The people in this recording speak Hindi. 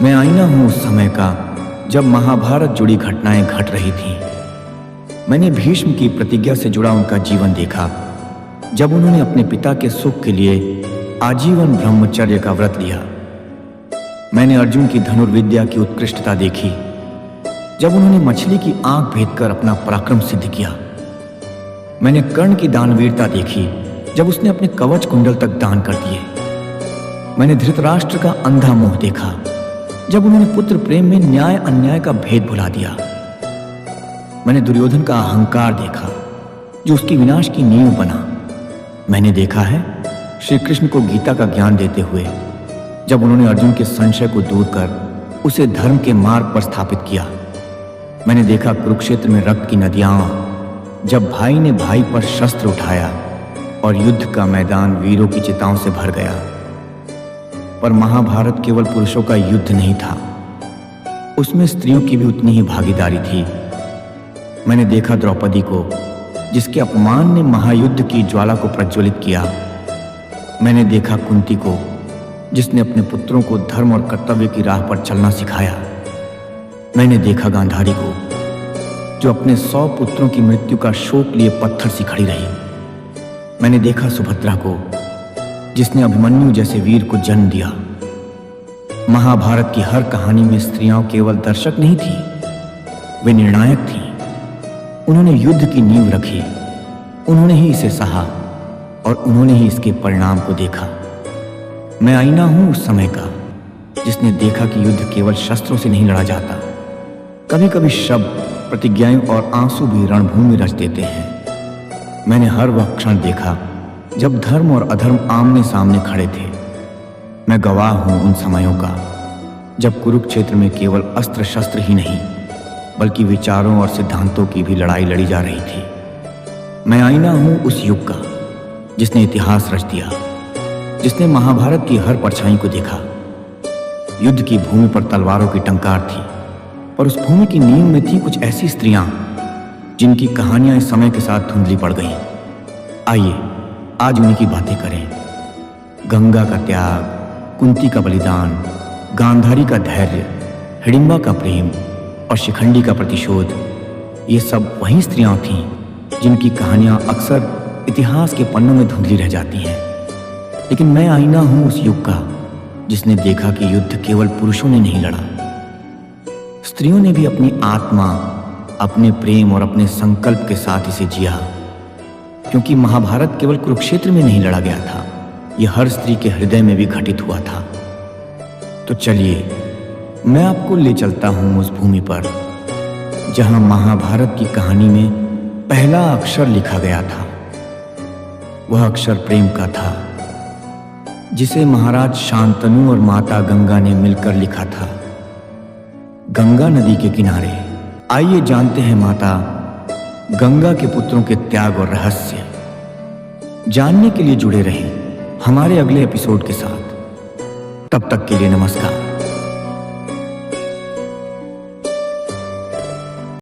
मैं आईना हूं उस समय का जब महाभारत जुड़ी घटनाएं घट रही थीं। मैंने भीष्म की प्रतिज्ञा से जुड़ा उनका जीवन देखा, जब उन्होंने अपने पिता के सुख के लिए आजीवन ब्रह्मचर्य का व्रत लिया। मैंने अर्जुन की धनुर्विद्या की उत्कृष्टता देखी, जब उन्होंने मछली की आंख भेदकर अपना पराक्रम सिद्ध किया। मैंने कर्ण की दानवीरता देखी, जब उसने अपने कवच कुंडल तक दान कर दिए। मैंने धृतराष्ट्र का अंधा मोह देखा, जब उन्होंने पुत्र प्रेम में न्याय अन्याय का भेद भुला दिया। मैंने दुर्योधन का अहंकार देखा, जो उसकी विनाश की नींव बना। मैंने देखा है श्री कृष्ण को गीता का ज्ञान देते हुए, जब उन्होंने अर्जुन के संशय को दूर कर उसे धर्म के मार्ग पर स्थापित किया। मैंने देखा कुरुक्षेत्र में रक्त की नदियां, जब भाई ने भाई पर शस्त्र उठाया और युद्ध का मैदान वीरों की चिताओं से भर गया। पर महाभारत केवल पुरुषों का युद्ध नहीं था, उसमें स्त्रियों की भी उतनी ही भागीदारी थी। मैंने देखा द्रौपदी को, जिसके अपमान ने महायुद्ध की ज्वाला को प्रज्वलित किया। मैंने देखा कुंती को, जिसने अपने पुत्रों को धर्म और कर्तव्य की राह पर चलना सिखाया। मैंने देखा गांधारी को, जो अपने 100 पुत्रों की मृत्यु का शोक लिए पत्थर सी खड़ी रही। मैंने देखा सुभद्रा को, जिसने अभिमन्यु जैसे वीर को जन्म दिया। महाभारत की हर कहानी में स्त्रियां केवल दर्शक नहीं थीं, वे निर्णायक थीं। उन्होंने युद्ध की नींव रखी, उन्होंने ही इसे सहा और उन्होंने ही इसके परिणाम को देखा। मैं आईना हूं उस समय का, जिसने देखा कि युद्ध केवल शस्त्रों से नहीं लड़ा जाता। कभी कभी शब्द, प्रतिज्ञाएं और आंसू भी रणभूमि रच देते हैं। मैंने हर वह क्षण देखा जब धर्म और अधर्म आमने सामने खड़े थे। मैं गवाह हूं उन समयों का, जब कुरुक्षेत्र में केवल अस्त्र शस्त्र ही नहीं, बल्कि विचारों और सिद्धांतों की भी लड़ाई लड़ी जा रही थी। मैं आईना हूं उस युग का, जिसने इतिहास रच दिया, जिसने महाभारत की हर परछाई को देखा। युद्ध की भूमि पर तलवारों की टंकार थी, पर उस भूमि की नींव में थी कुछ ऐसी स्त्रियां, जिनकी कहानियां इस समय के साथ धुंधली पड़ गईं। आइए आज उन्हीं की बातें करें। गंगा का त्याग, कुंती का बलिदान, गांधारी का धैर्य, हिडिंबा का प्रेम और शिखंडी का प्रतिशोध, ये सब वही स्त्रियां थीं जिनकी कहानियां अक्सर इतिहास के पन्नों में धुंधली रह जाती हैं। लेकिन मैं आईना हूं उस युग का, जिसने देखा कि युद्ध केवल पुरुषों ने नहीं लड़ा, स्त्रियों ने भी अपनी आत्मा, अपने प्रेम और अपने संकल्प के साथ इसे जिया। क्योंकि महाभारत केवल कुरुक्षेत्र में नहीं लड़ा गया था, यह हर स्त्री के हृदय में भी घटित हुआ था। तो चलिए मैं आपको ले चलता हूं उस भूमि पर, जहां महाभारत की कहानी में पहला अक्षर लिखा गया था। वह अक्षर प्रेम का था, जिसे महाराज शांतनु और माता गंगा ने मिलकर लिखा था। गंगा नदी के किनारे आइए जानते हैं माता गंगा के पुत्रों के त्याग और रहस्य। जानने के लिए जुड़े रहें हमारे अगले एपिसोड के साथ। तब तक के लिए नमस्कार।